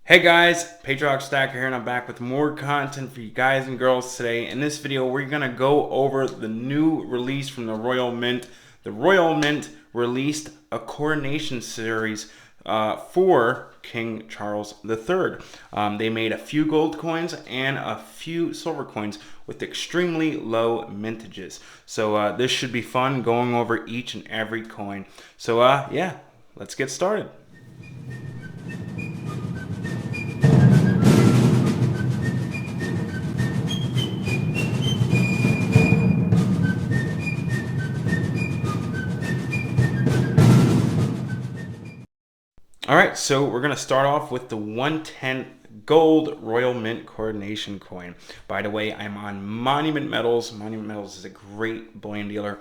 Hey guys, Patrioticstacker here, and I'm back with more content for you guys and girls today. In this video, we're gonna go over the new release from the Royal Mint. The Royal Mint released a coronation series for King Charles III. They made a few gold coins and a few silver coins with extremely low mintages. So this should be fun going over each and every coin. So yeah, let's get started. All right, so we're going to start off with the 1/10 gold Royal Mint coronation coin. By the way, I'm on Monument Metals. Monument Metals is a great bullion dealer,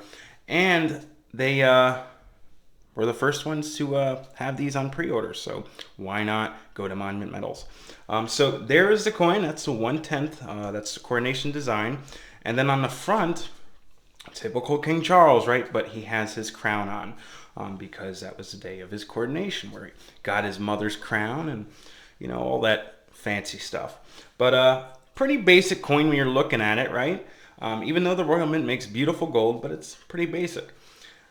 and they were the first ones to have these on pre-order, so why not go to Monument Metals? So there is the coin. That's the 1/10. That's the coronation design. And then on the front, typical King Charles, right? But he has his crown on because that was the day of his coronation where he got his mother's crown and, you know, all that fancy stuff. But pretty basic coin when you're looking at it, right? Even though the Royal Mint makes beautiful gold, but it's pretty basic.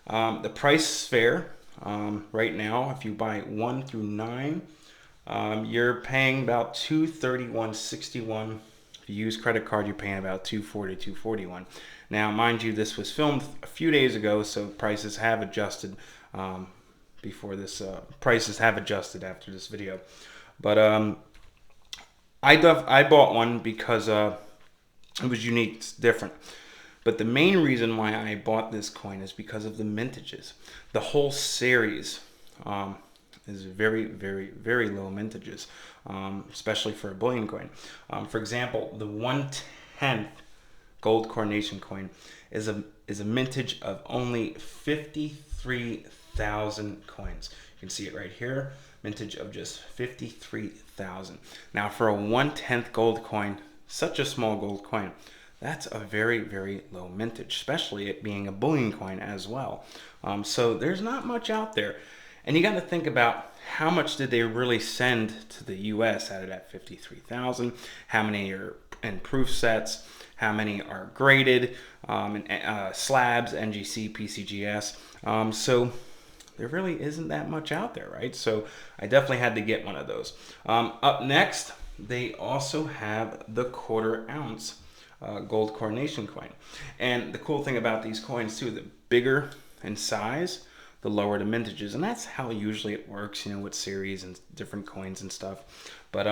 The price is fair. Right now, if you buy 1 through 9, you're paying about $231.61. If you use credit card, you're paying about $240, $241. Now, mind you, this was filmed a few days ago, so prices have adjusted before this. Prices have adjusted after this video, but I bought one because it was unique, it's different. But the main reason why I bought this coin is because of the mintages. The whole series is very, very, very low mintages, especially for a bullion coin. For example, the 1/10 gold coronation coin is a mintage of only 53,000 coins. You can see it right here, mintage of just 53,000. Now for a 1/10 gold coin, such a small gold coin, that's a very, very low mintage, especially it being a bullion coin as well. So there's not much out there. And you got to think about how much did they really send to the US out of that 53,000? How many are in proof sets? How many are graded, slabs, NGC, PCGS? So there really isn't that much out there, right? So I definitely had to get one of those. Up next, they also have the 1/4 ounce gold coronation coin. And the cool thing about these coins too, the bigger in size, the lower the mintages. And that's how usually it works, you know, with series and different coins and stuff. But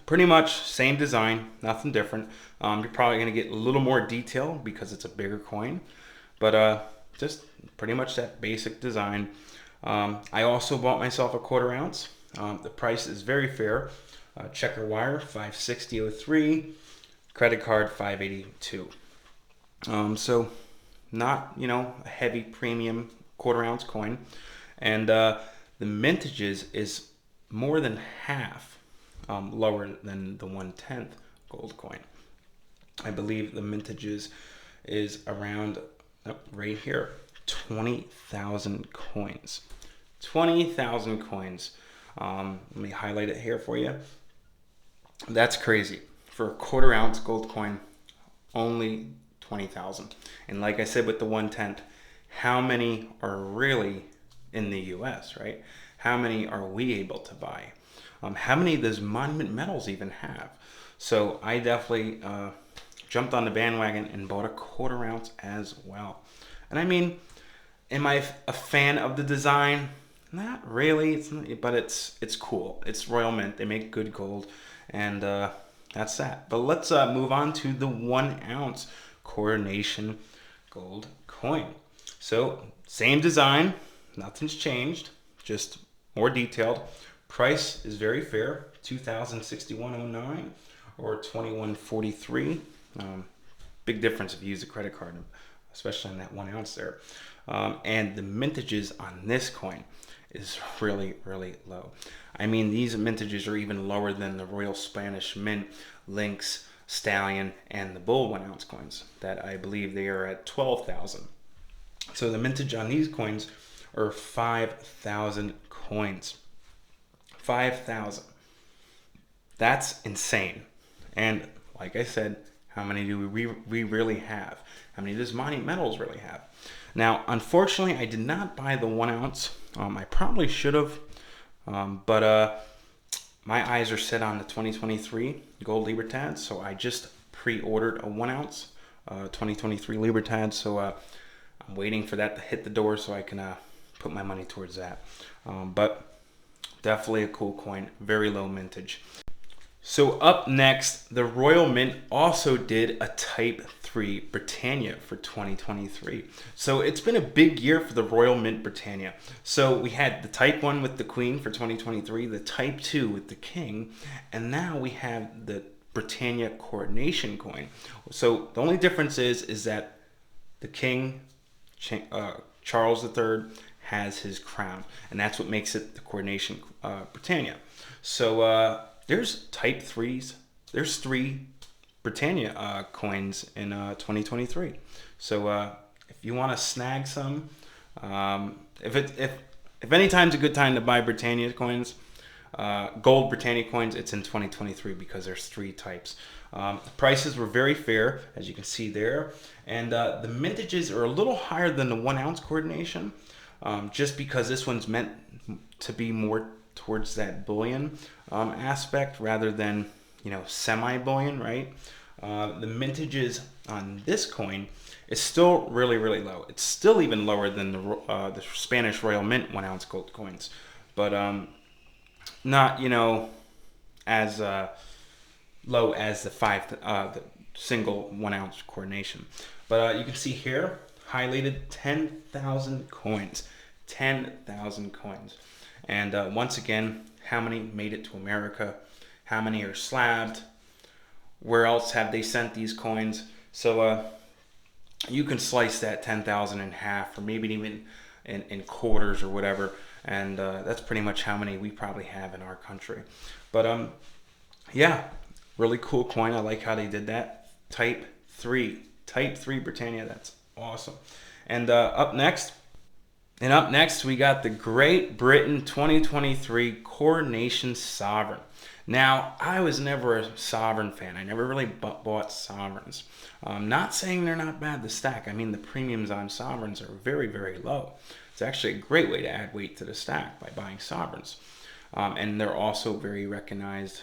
pretty much same design, nothing different. You're probably going to get a little more detail because it's a bigger coin, but just pretty much that basic design. I also bought myself a 1/4 ounce. The price is very fair. Checker wire, $560.03. Credit card, $582. So not, you know, a heavy premium 1/4 ounce coin. And the mintages is more than half lower than the 1/10 gold coin. I believe the mintages is around right here, 20,000 coins. 20,000 coins. Let me highlight it here for you. That's crazy. For a 1/4 ounce gold coin, only 20,000. And like I said with the 1/10, how many are really in the US, right? How many are we able to buy? How many does Monument Metals even have? So I definitely jumped on the bandwagon and bought a 1/4 ounce as well. And I mean, am I a fan of the design? Not really, but it's cool. It's Royal Mint. They make good gold, and that's that. But let's move on to the 1 ounce coronation gold coin. So same design, nothing's changed, just more detailed. Price is very fair, $2,061.09 or $21.43. Big difference if you use a credit card, especially on that 1 ounce there. And the mintages on this coin is really, really low. I mean, these mintages are even lower than the Royal Spanish Mint, Lynx, Stallion, and the Bull 1 ounce coins that I believe they are at 12,000. So the mintage on these coins are 5,000 coins. 5,000. That's insane. And like I said, how many do we really have? How many does Monumentals really have? Now, unfortunately, I did not buy the 1 ounce. I probably should have, but my eyes are set on the 2023 Gold Libertad, so I just pre-ordered a 1 ounce 2023 Libertad. So I'm waiting for that to hit the door so I can put my money towards that. But definitely a cool coin, very low mintage. So up next, the Royal Mint also did a Type 3 Britannia for 2023. So it's been a big year for the Royal Mint Britannia. So we had the Type 1 with the Queen for 2023, the Type 2 with the King, and now we have the Britannia Coronation coin. So the only difference is that the King, Charles III, has his crown, and that's what makes it the Coronation Britannia. So there's Type 3s. There's 3 Britannia coins in 2023. So if you want to snag some, if any time's a good time to buy Britannia coins, gold Britannia coins, it's in 2023 because there's 3 types. The prices were very fair, as you can see there, and the mintages are a little higher than the 1 ounce coordination, just because this one's meant to be more towards that bullion aspect rather than, semi-bullion, right? The mintages on this coin is still really, really low. It's still even lower than the Spanish Royal Mint 1 ounce gold coins, but not as low as the single 1 ounce coordination. But you can see here highlighted 10,000 coins, 10,000 coins. And once again, how many made it to America? How many are slabbed? Where else have they sent these coins? So you can slice that 10,000 in half, or maybe even in quarters or whatever. And that's pretty much how many we probably have in our country. But yeah, really cool coin. I like how they did that. Type 3 Britannia. That's awesome. And up next, we got the Great Britain 2023 Coronation Sovereign. Now, I was never a sovereign fan. I never really bought sovereigns. Not saying they're not bad to stack. I mean, the premiums on sovereigns are very, very low. It's actually a great way to add weight to the stack by buying sovereigns. And they're also very recognized,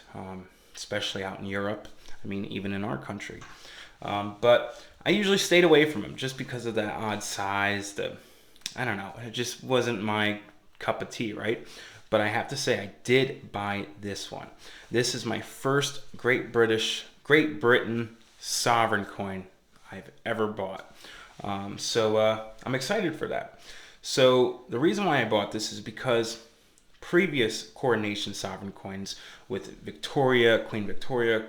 especially out in Europe. I mean, even in our country. But I usually stayed away from them just because of the odd size, I don't know, it just wasn't my cup of tea, right? But I have to say, I did buy this one. This is my first Great Britain sovereign coin I've ever bought. So I'm excited for that. So the reason why I bought this is because previous coronation sovereign coins with Queen Victoria,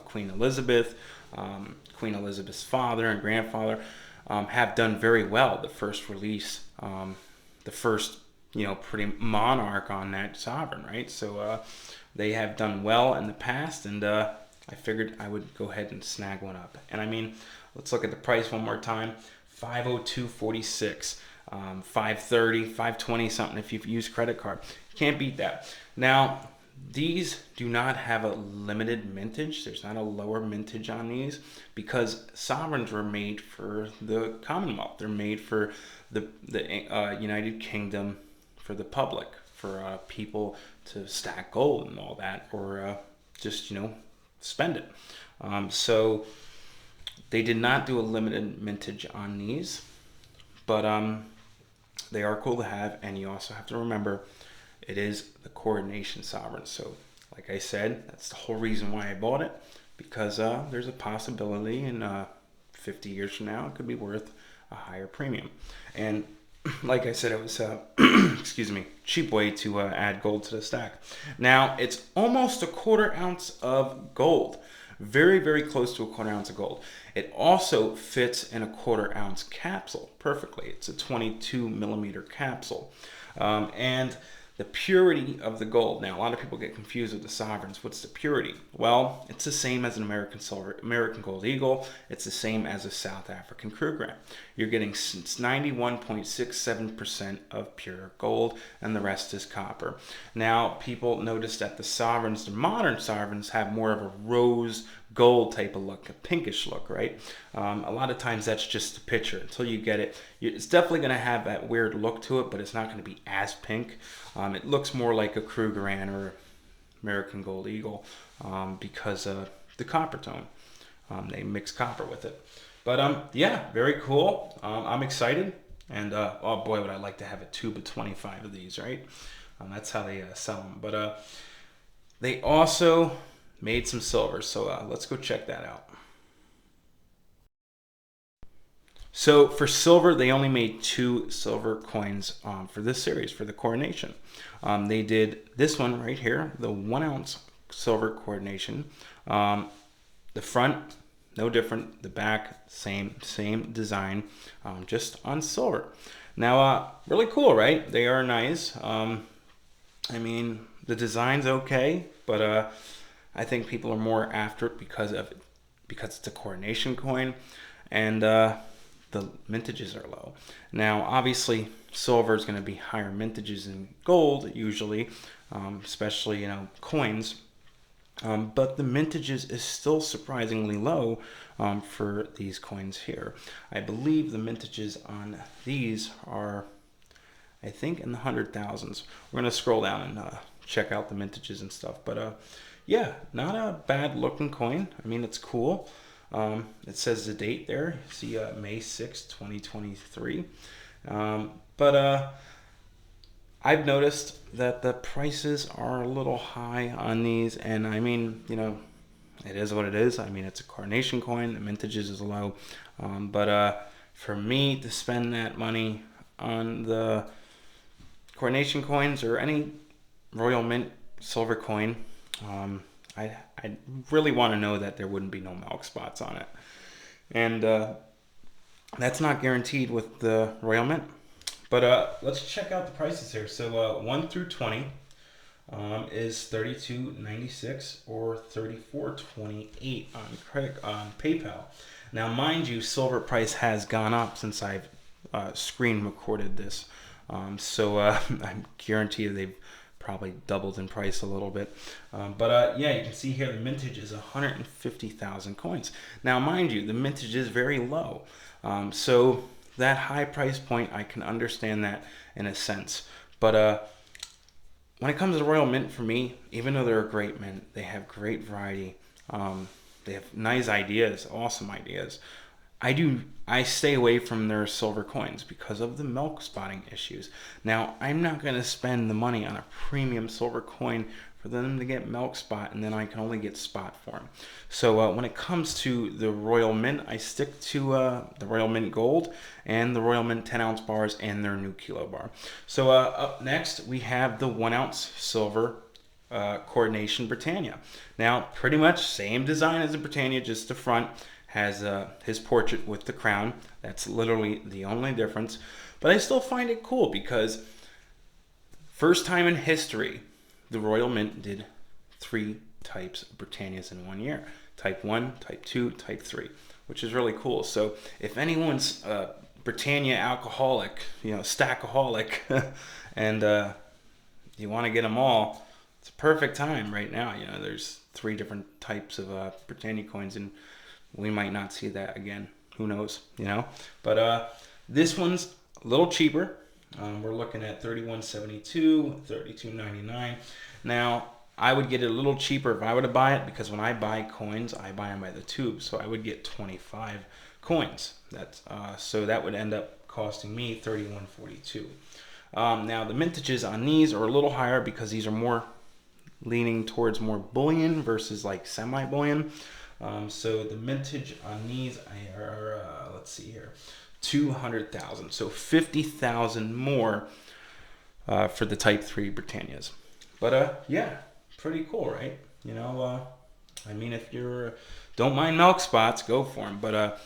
Queen Elizabeth, Queen Elizabeth's father and grandfather, have done very well. The first release, the first, pretty monarch on that sovereign, right? So they have done well in the past, and I figured I would go ahead and snag one up. And I mean, let's look at the price one more time. $502.46, $530, $520 something if you've used credit card. You can't beat that. Now, these do not have a limited mintage. There's not a lower mintage on these because sovereigns were made for the Commonwealth. They're made for the United Kingdom, for the public, for people to stack gold and all that, or just, spend it. So they did not do a limited mintage on these, but they are cool to have. And you also have to remember, it is the coronation sovereign. So like I said, that's the whole reason why I bought it, because there's a possibility in 50 years from now it could be worth a higher premium. And like I said, it was cheap way to add gold to the stack. Now it's almost a 1/4 ounce of gold, very, very close to a 1/4 ounce of gold. It also fits in a 1/4 ounce capsule perfectly. It's a 22 millimeter capsule, and the purity of the gold. Now, a lot of people get confused with the sovereigns. What's the purity? Well, it's the same as an American silver, American gold eagle. It's the same as a South African Krugerrand. You're getting 91.67% of pure gold, and the rest is copper. Now, people notice that the sovereigns, the modern sovereigns, have more of a rose gold type of look, a pinkish look, right? A lot of times that's just the picture. Until you get it, it's definitely going to have that weird look to it, but it's not going to be as pink. It looks more like a Krugerrand or American Gold Eagle because of the copper tone. They mix copper with it. But yeah, very cool. I'm excited. And oh boy, would I like to have a tube of 25 of these, right? That's how they sell them. But they also made some silver, so let's go check that out. So for silver, they only made 2 silver coins for this series, for the coronation. They did this one right here, the 1 ounce silver coronation. The front, no different. The back, same design, just on silver. Now, really cool, right? They are nice. I mean, the design's okay, but I think people are more after it because it's a coronation coin, and the mintages are low. Now, obviously, silver is going to be higher mintages than gold usually, especially coins. But the mintages is still surprisingly low for these coins here. I believe the mintages on these are, I think, in the 100,000s. We're going to scroll down and check out the mintages and stuff, but yeah, not a bad looking coin. I mean, it's cool. It says the date there. You see May 6, 2023. But I've noticed that the prices are a little high on these. And I mean, it is what it is. I mean, it's a coronation coin. The mintages is low. But for me to spend that money on the coronation coins or any Royal Mint silver coin, I really want to know that there wouldn't be no milk spots on it. And that's not guaranteed with the Royal Mint. But let's check out the prices here. So 1 through 20 is $32.96 or $34.28 on PayPal. Now, mind you, silver price has gone up since I've screen recorded this. So I guarantee you they've probably doubled in price a little bit. But yeah, you can see here the mintage is 150,000 coins. Now, mind you, the mintage is very low. So that high price point, I can understand that in a sense. But when it comes to Royal Mint, for me, even though they're a great mint, they have great variety. They have nice ideas, awesome ideas. I stay away from their silver coins because of the milk spotting issues. Now, I'm not going to spend the money on a premium silver coin for them to get milk spot, and then I can only get spot for them. So when it comes to the Royal Mint, I stick to the Royal Mint Gold and the Royal Mint 10 ounce bars and their new kilo bar. So up next, we have the 1 ounce silver coronation Britannia. Now, pretty much same design as the Britannia, just the front has his portrait with the crown. That's literally the only difference. But I still find it cool because first time in history, the Royal Mint did 3 types of Britannias in 1 year. Type 1, Type 2, Type 3, which is really cool. So if anyone's Britannia alcoholic, stackaholic, and you want to get them all, it's a perfect time right now. There's 3 different types of Britannia coins, and we might not see that again. Who knows, But this one's a little cheaper. We're looking at $31.72, $32.99. Now, I would get it a little cheaper if I were to buy it, because when I buy coins, I buy them by the tube. So I would get 25 coins. So that would end up costing me $31.42. Now, the mintages on these are a little higher because these are more leaning towards more bullion versus like semi-bullion. So the mintage on these are, let's see here, 200,000. So 50,000 more for the Type 3 Britannias. But yeah, pretty cool, right? I mean, if you don't mind milk spots, go for them. But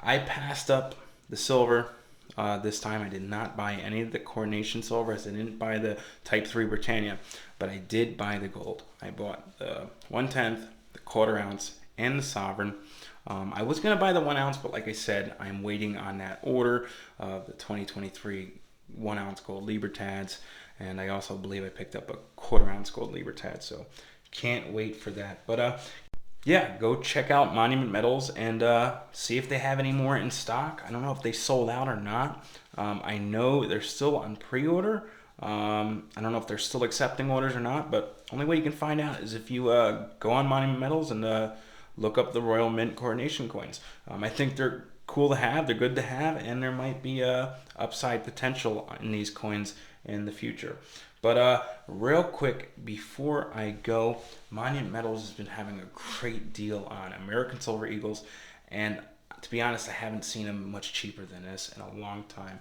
I passed up the silver. this time. I did not buy any of the coordination silvers. I didn't buy the Type 3 Britannia, but I did buy the gold. I bought the 1/10, the quarter ounce, and the sovereign. I was going to buy the 1 ounce, but like I said, I'm waiting on that order of the 2023 1 ounce gold Libertads. And I also believe I picked up a quarter ounce gold Libertad. So can't wait for that. But yeah, go check out Monument Metals and see if they have any more in stock. I don't know if they sold out or not. I know they're still on pre-order. I don't know if they're still accepting orders or not, but only way you can find out is if you go on Monument Metals and look up the Royal Mint coordination coins. I think they're cool to have, they're good to have, and there might be upside potential in these coins in the future. But real quick, before I go, Monument Metals has been having a great deal on American Silver Eagles, and to be honest, I haven't seen them much cheaper than this in a long time.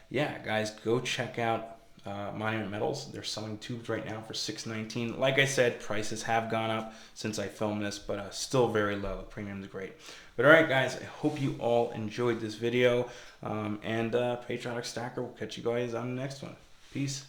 Yeah, guys, go check out Monument Metals. They're selling tubes right now for $6.19. Like I said, prices have gone up since I filmed this, but still very low. The premium's great. But all right, guys, I hope you all enjoyed this video. Patriotic Stacker will catch you guys on the next one. Peace.